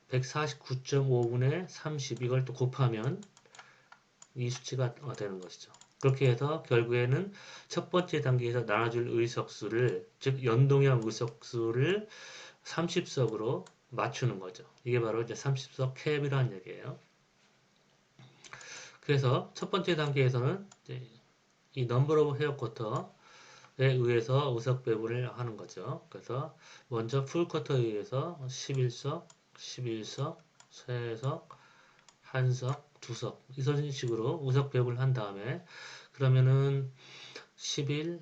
149.5분의 30 이걸 또 곱하면 이 수치가 되는 것이죠. 그렇게 해서 결국에는 첫 번째 단계에서 나눠줄 의석수를, 즉 연동형 의석수를 30석으로 맞추는 거죠. 이게 바로 이제 30석 캡이라는 얘기예요. 그래서 첫 번째 단계에서는 이제 이 넘버 오브 헤어 쿼터에 의해서 의석 배분을 하는 거죠. 그래서 먼저 풀 쿼터에 의해서 11석, 11석, 3석, 1석, 2석 이런 식으로 의석 배분을 한 다음에 그러면은 11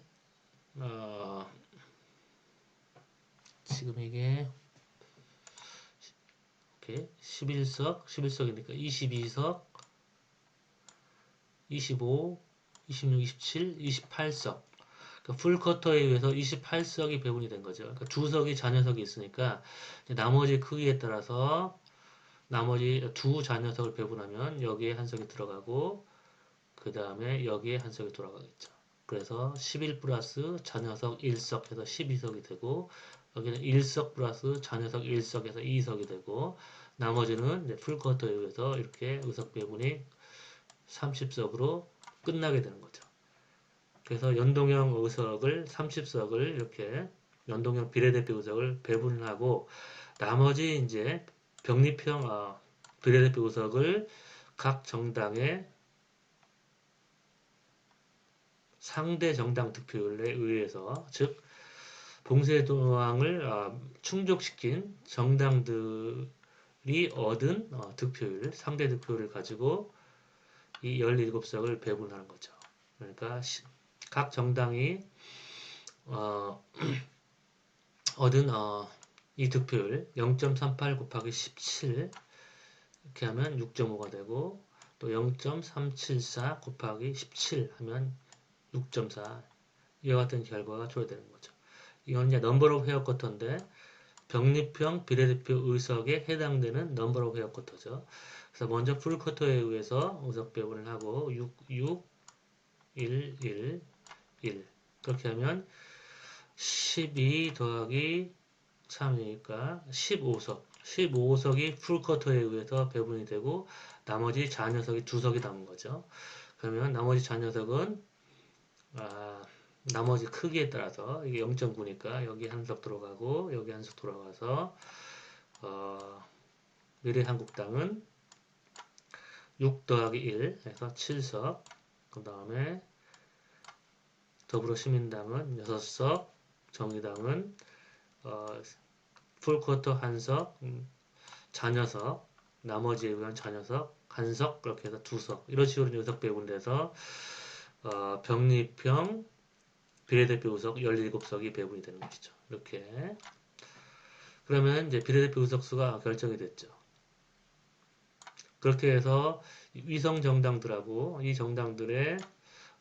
지금 이게 이렇게 11석, 11석이니까 22석, 25, 26, 27, 28석. 그러니까 풀쿼터에 의해서 28석이 배분이 된 거죠. 그러니까 두 석이 잔여석이 있으니까 나머지 크기에 따라서 나머지 두 잔여석을 배분하면 여기에 한 석이 들어가고 그 다음에 여기에 한 석이 돌아가겠죠. 그래서 11 플러스 잔여석 1석 해서 12석이 되고 여기는 1석 플러스 잔여석 1석 해서 2석이 되고 나머지는 이제 풀쿼터에 의해서 이렇게 의석 배분이 30석으로 끝나게 되는 거죠. 그래서 연동형 의석을 30석을 이렇게 연동형 비례대표 의석을 배분을 하고 나머지 이제 병립형 비례대표 의석을 각 정당의 상대 정당 득표율에 의해서 즉 봉쇄 조항을 충족시킨 정당들이 얻은 득표율, 상대 득표율을 가지고 이 17석을 배분하는 거죠. 그러니까 각 정당이 얻은 이 득표율 0.38 곱하기 17 이렇게 하면 6.5가 되고 또 0.374 곱하기 17 하면 6.4 이와 같은 결과가 조회되는 거죠. 이건 이제 넘버 오브 헤어 쿼터인데 병립형 비례대표 의석에 해당되는 넘버 오브 헤어 쿼터죠. 그래서 먼저 풀 쿼터에 의해서 의석 배분을 하고 6, 6, 1, 1, 1 그렇게 하면 12 더하기 3이니까 15석 15석이 풀 쿼터에 의해서 배분이 되고 나머지 잔여석이 2석이 남은 거죠. 그러면 나머지 잔여석은 나머지 크기에 따라서 이게 0.9니까 여기 한 석 들어가고 여기 한 석 들어가서 미래한국당은 6 더하기 1 해서 7석 그 다음에 더불어시민당은 6석 정의당은 풀쿼터 한석 잔여석 나머지에 의한 잔여석 한석 그렇게 해서 2석 이런 식으로 의석 배분돼서 병립형 비례대표 의석 17석이 배분이 되는 것이죠. 이렇게 그러면 이제 비례대표 의석수가 결정이 됐죠. 그렇게 해서 위성 정당들하고 이 정당들의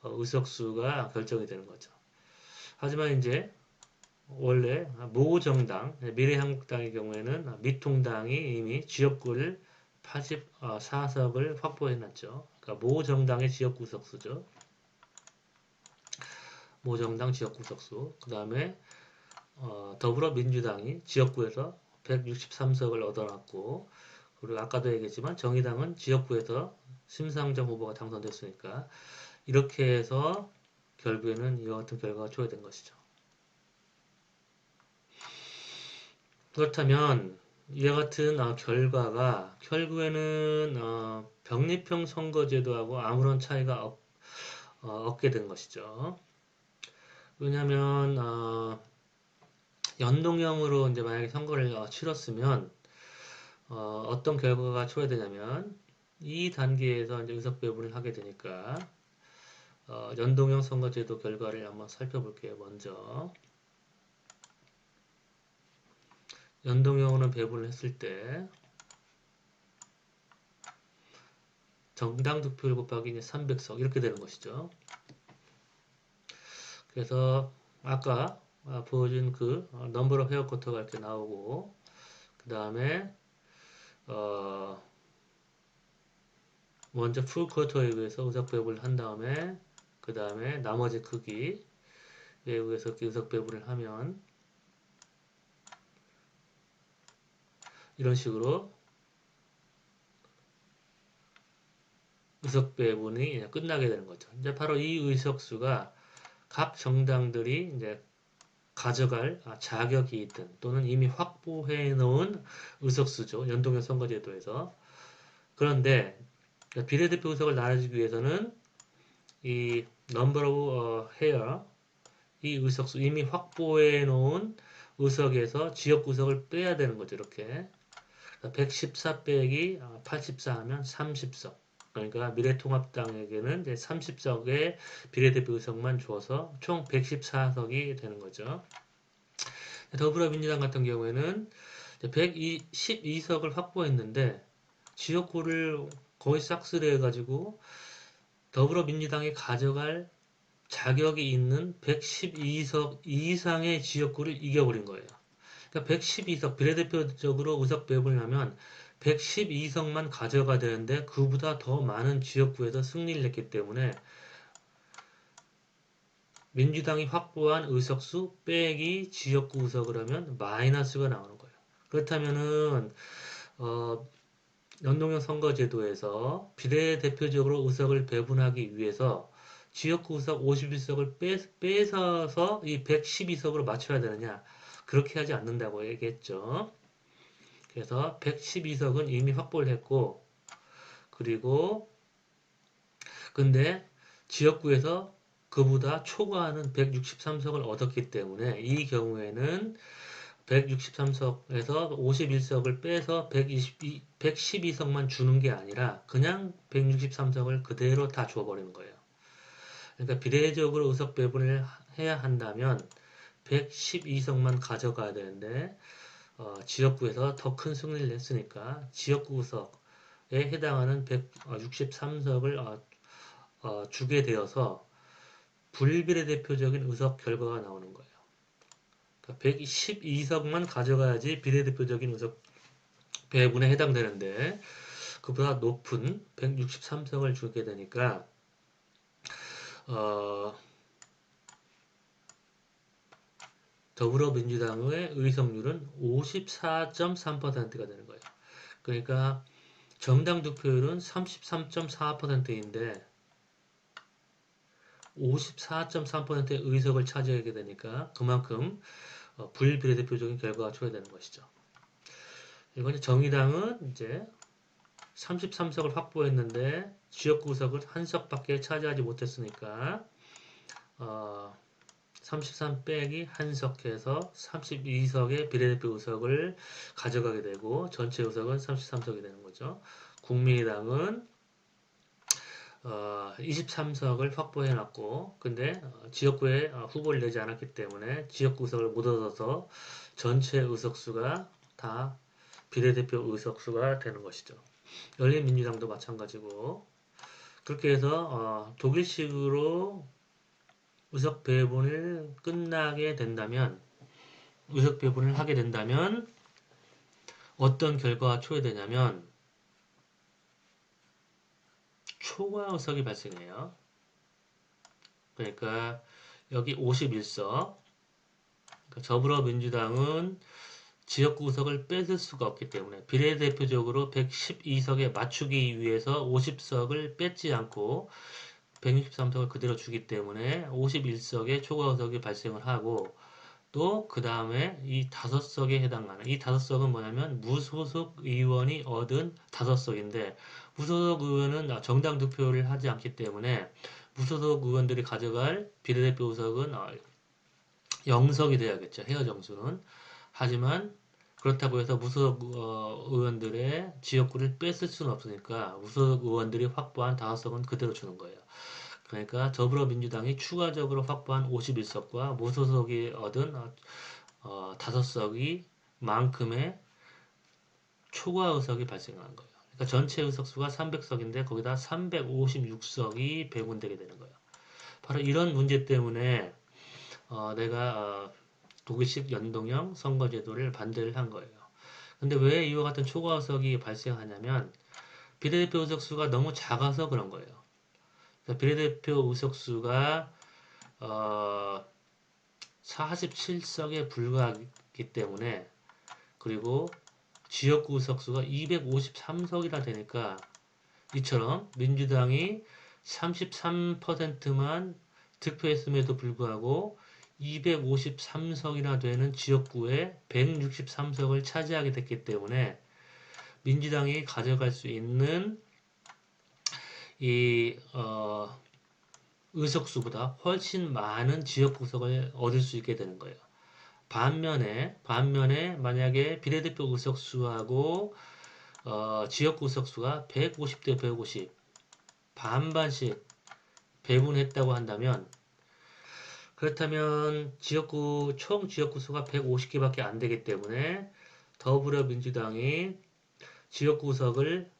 의석수가 결정이 되는 거죠. 하지만 이제 원래 모 정당, 미래한국당의 경우에는 미통당이 이미 지역구를 84석을 확보해놨죠. 그러니까 모 정당의 지역구 석수죠. 모 정당 지역구 석수. 그 다음에 더불어민주당이 지역구에서 163석을 얻어놨고 그리고 아까도 얘기했지만 정의당은 지역구에서 심상정 후보가 당선됐으니까 이렇게 해서 결국에는 이와 같은 결과가 초래된 것이죠. 그렇다면 이와 같은 결과가 결국에는 병립형 선거제도하고 아무런 차이가 없게 된 것이죠. 왜냐하면 연동형으로 이제 만약에 선거를 치렀으면 어떤 결과가 초래되냐면 이 단계에서 이제 의석 배분을 하게 되니까 연동형 선거제도 결과를 한번 살펴볼게요. 먼저 연동형으로 배분을 했을 때 정당 득표율 곱하기 이제 300석 이렇게 되는 것이죠. 그래서 아까 보여준 그 넘버 오브 헤어 쿼터가 이렇게 나오고 그 다음에 먼저 풀 쿼터에 의해서 의석 배분을 한 다음에 그 다음에 나머지 크기에 의해서 의석 배분을 하면 이런 식으로 의석 배분이 끝나게 되는 거죠. 이제 바로 이 의석수가 각 정당들이 이제 가져갈 자격이 있든 또는 이미 확보해 놓은 의석수죠. 연동형 선거제도에서. 그런데 비례대표 의석을 나눠주기 위해서는 이 number of hair 이 의석수 이미 확보해 놓은 의석에서 지역 구석을 빼야 되는 거죠. 이렇게 114 빼기 84 하면 30석. 그러니까 미래통합당에게는 이제 30석의 비례대표 의석만 주어서 총 114석이 되는 거죠. 더불어민주당 같은 경우에는 112석을 확보했는데 지역구를 거의 싹쓸이 해가지고 더불어민주당이 가져갈 자격이 있는 112석 이상의 지역구를 이겨버린 거예요. 그러니까 112석 비례대표적으로 의석 배분을 하면 112석만 가져가야 되는데 그보다 더 많은 지역구에서 승리를 했기 때문에 민주당이 확보한 의석수 빼기 지역구 의석을 하면 마이너스가 나오는 거예요. 그렇다면은 연동형 선거제도에서 비례대표적으로 의석을 배분하기 위해서 지역구 의석 51석을 뺏어서 이 112석으로 맞춰야 되느냐? 그렇게 하지 않는다고 얘기했죠. 그래서 112석은 이미 확보를 했고, 그리고 근데 지역구에서 그보다 초과하는 163석을 얻었기 때문에 이 경우에는 163석에서 51석을 빼서 112석만 주는 게 아니라 그냥 163석을 그대로 다 줘버리는 거예요. 그러니까 비례적으로 의석 배분을 해야 한다면 112석만 가져가야 되는데 지역구에서 더 큰 승리를 했으니까 지역구 의석에 해당하는 163석을 주게 되어서 불비례대표적인 의석 결과가 나오는 거예요. 그러니까 112석만 가져가야지 비례대표적인 의석 배분에 해당되는데 그보다 높은 163석을 주게 되니까 더불어민주당의 의석률은 54.3%가 되는 거예요. 그러니까 정당 득표율은 33.4%인데 54.3%의 의석을 차지하게 되니까 그만큼 불비례대표적인 결과가 초래되는 것이죠. 이건 정의당은 이제 33석을 확보했는데 지역구 의석을 한 석밖에 차지하지 못했으니까 33 빼기 한 석해서 32석의 비례대표 의석을 가져가게 되고 전체 의석은 33석이 되는 거죠. 국민의당은 23석을 확보해놨고 근데 지역구에 후보를 내지 않았기 때문에 지역구 의석을 못 얻어서 전체 의석수가 다 비례대표 의석수가 되는 것이죠. 열린민주당도 마찬가지고 그렇게 해서 독일식으로 의석 배분을 끝나게 된다면 의석 배분을 하게 된다면 어떤 결과가 초래되냐면 초과 의석이 발생해요. 그러니까 여기 51석 그러니까 더불어민주당은 지역구 의석을 뺏을 수가 없기 때문에 비례대표적으로 112석에 맞추기 위해서 50석을 뺏지 않고 163석을 그대로 주기 때문에 51석의 초과 의석이 발생을 하고 또 그 다음에 이 5석에 해당하는 이 5석은 뭐냐면 무소속 의원이 얻은 5석인데 무소속 의원은 정당 득표를 하지 않기 때문에 무소속 의원들이 가져갈 비례대표 의석은 0석이 돼야겠죠. 헤어 정수는. 하지만 그렇다고 해서 무소속 의원들의 지역구를 뺏을 수는 없으니까 무소속 의원들이 확보한 5석은 그대로 주는 거예요. 그러니까 더불어민주당이 추가적으로 확보한 51석과 무소속이 얻은 5석이 만큼의 초과 의석이 발생하는 거예요. 그러니까 전체 의석수가 300석인데 거기다 356석이 배분되게 되는 거예요. 바로 이런 문제 때문에 내가 독일식 연동형 선거제도를 반대를 한 거예요. 근데 왜 이와 같은 초과 의석이 발생하냐면 비례대표 의석수가 너무 작아서 그런 거예요. 그러니까 비례대표 의석수가 47석에 불과하기 때문에 그리고 지역구 의석수가 253석이나 되니까 이처럼 민주당이 33%만 득표했음에도 불구하고 253석이나 되는 지역구에 163석을 차지하게 됐기 때문에 민주당이 가져갈 수 있는 이 의석수보다 훨씬 많은 지역구석을 얻을 수 있게 되는 거예요. 반면에 만약에 비례대표 의석수하고 지역구 의석수가 150대 150 반반씩 배분했다고 한다면 그렇다면 총 지역구 수가 150개밖에 안 되기 때문에 더불어민주당이 지역구석을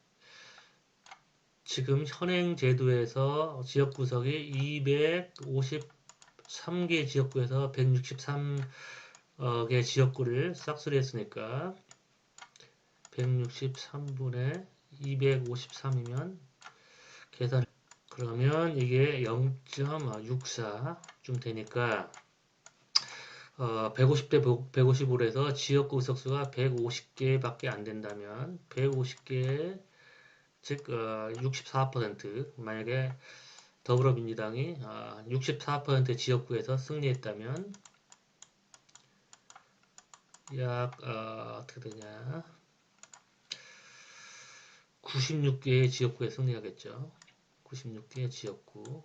지금 현행 제도에서 지역구석이 253개 지역구에서 163개 지역구를 싹쓸이 했으니까 163분의 253이면 계산 그러면 이게 0.64쯤 되니까 150대 150으로 해서 지역구 의석수가 150개밖에 안 된다면 150개 즉 64% 만약에 더불어민주당이 64% 지역구에서 승리했다면 약 어떻게 되냐 96개의 지역구에 승리하겠죠. 96개의 지역구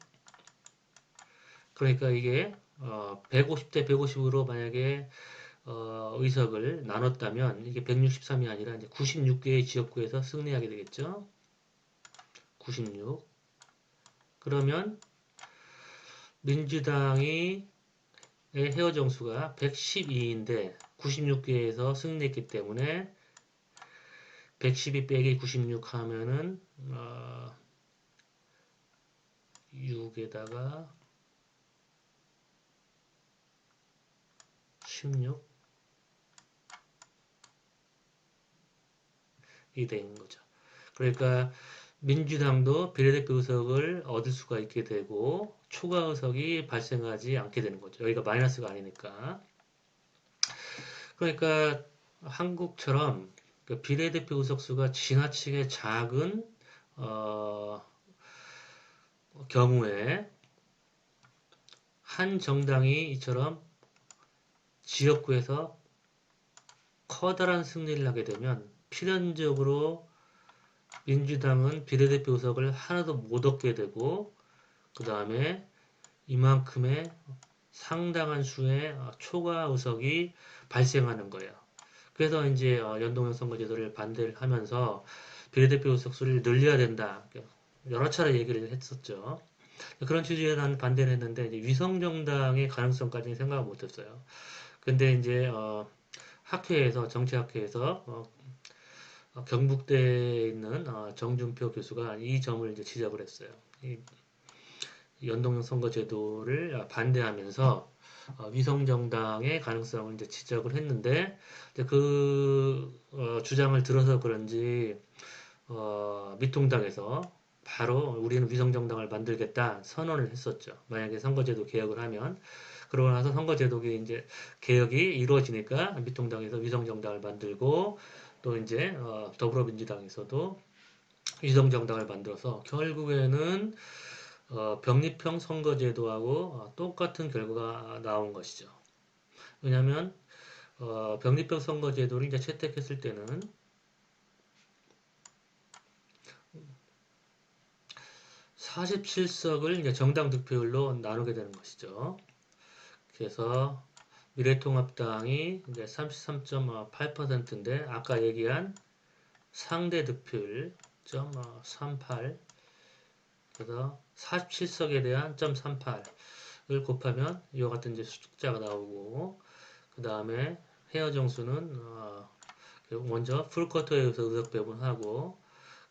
그러니까 이게 150대 150으로 만약에 의석을 나눴다면 이게 163이 아니라 이제 96개의 지역구에서 승리하게 되겠죠. 96. 그러면 민주당의 헤어 정수가 112인데 96개에서 승리했기 때문에 112 빼기 96 하면은 6에다가 16 이 되는 거죠. 그러니까 민주당도 비례대표 의석을 얻을 수가 있게 되고 초과 의석이 발생하지 않게 되는 거죠. 여기가 마이너스가 아니니까. 그러니까 한국처럼 그 비례대표 의석수가 지나치게 작은 경우에 한 정당이 이처럼 지역구에서 커다란 승리를 하게 되면 필연적으로 민주당은 비례대표 의석을 하나도 못 얻게 되고 그 다음에 이만큼의 상당한 수의 초과 의석이 발생하는 거예요. 그래서 이제 연동형 선거제도를 반대를 하면서 비례대표 의석수를 늘려야 된다. 여러 차례 얘기를 했었죠. 그런 취지에 난 반대를 했는데 이제 위성정당의 가능성까지는 생각을 못했어요. 근데 이제 학회에서 정치학회에서 경북대에 있는 정준표 교수가 이 점을 이제 지적을 했어요. 이 연동형 선거제도를 반대하면서 위성정당의 가능성을 이제 지적을 했는데 그 주장을 들어서 그런지 미통당에서 바로 우리는 위성정당을 만들겠다 선언을 했었죠. 만약에 선거제도 개혁을 하면 그러고 나서 선거제도 이제 개혁이 이루어지니까 미통당에서 위성정당을 만들고 또 이제 더불어민주당에서도 위성정당을 만들어서 결국에는 병립형 선거제도하고 똑같은 결과가 나온 것이죠. 왜냐하면 병립형 선거제도를 이제 채택했을 때는 47석을 이제 정당 득표율로 나누게 되는 것이죠. 그래서 미래통합당이 이제 33.8%인데 아까 얘기한 상대 득표율 0.38 그래서 47석에 대한 0.38을 곱하면 이와 같은 이제 숫자가 나오고 그 다음에 헤어 정수는 먼저 풀쿼터에 의해서 의석 배분하고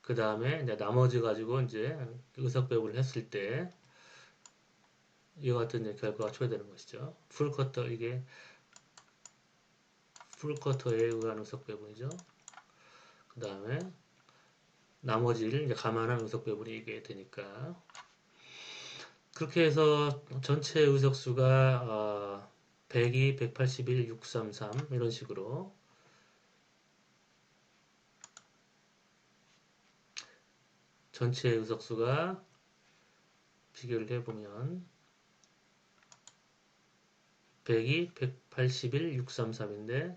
그 다음에 나머지 가지고 이제 의석 배분을 했을 때 이와 같은 이제 결과가 초래되는 것이죠. 풀쿼터 이게 풀쿼터에 의한 의석 배분이죠. 그 다음에 나머지를 이제 감안한 의석 배분이 이게 되니까 그렇게 해서 전체 의석수가 102, 181, 633 이런 식으로 전체 의석수가 비교를 해보면 102, 181, 633인데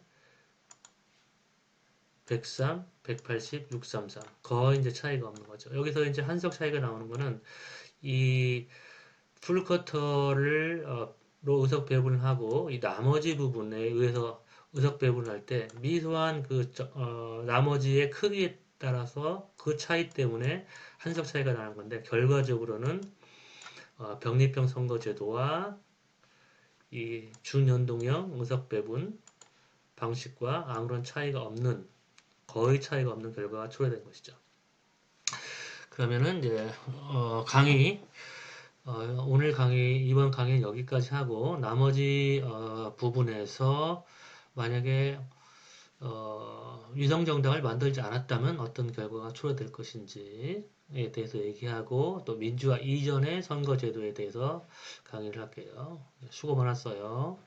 103, 180, 633 거의 이제 차이가 없는 거죠. 여기서 이제 한석 차이가 나오는 거는 이 풀커터를 로 의석 배분을 하고 이 나머지 부분에 의해서 의석 배분을 할 때 미소한 그 나머지의 크기에 따라서 그 차이 때문에 한석 차이가 나는 건데 결과적으로는 병립형 선거제도와 이 준연동형 의석 배분 방식과 아무런 차이가 없는 거의 차이가 없는 결과가 초래된 것이죠. 그러면은 이제 강의 오늘 강의 이번 강의는 여기까지 하고 나머지 부분에서 만약에 위성정당을 만들지 않았다면 어떤 결과가 초래될 것인지에 대해서 얘기하고 또 민주화 이전의 선거제도에 대해서 강의를 할게요. 수고 많았어요.